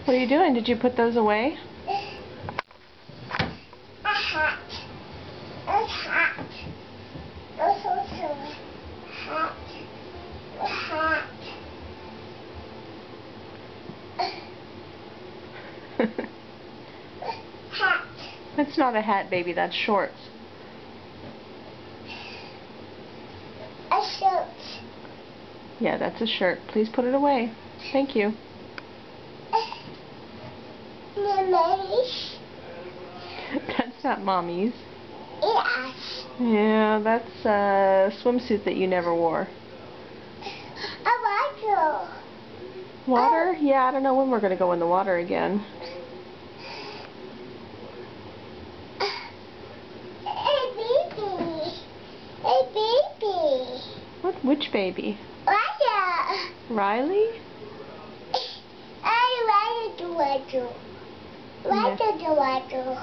What are you doing? Did you put those away? A hat. A hat. This is a hat. A hat. Hat. That's not a hat, baby. That's shorts. A shirt. Yeah, that's a shirt. Please put it away. Thank you. Mommy's. That's not Mommy's. Yes. Yeah, that's a swimsuit that you never wore. A water. Water? Yeah, I don't know when we're going to go in the water again. A baby. A baby. Which baby? Water. Riley? I like the water. Like the water.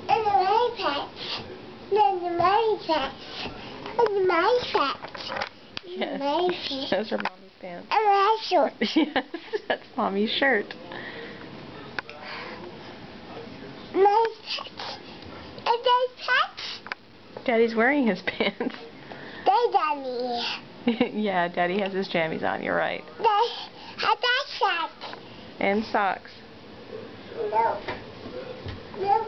And the my pets. And the my pets. And my pets. Yes. My pets. Those are Mommy's pants. And my shirt. Yes, that's Mommy's shirt. My pets. And my pets. Daddy's wearing his pants. They got me. Yeah, Daddy has his jammies on, you're right. They have that shirt. And socks. No. No.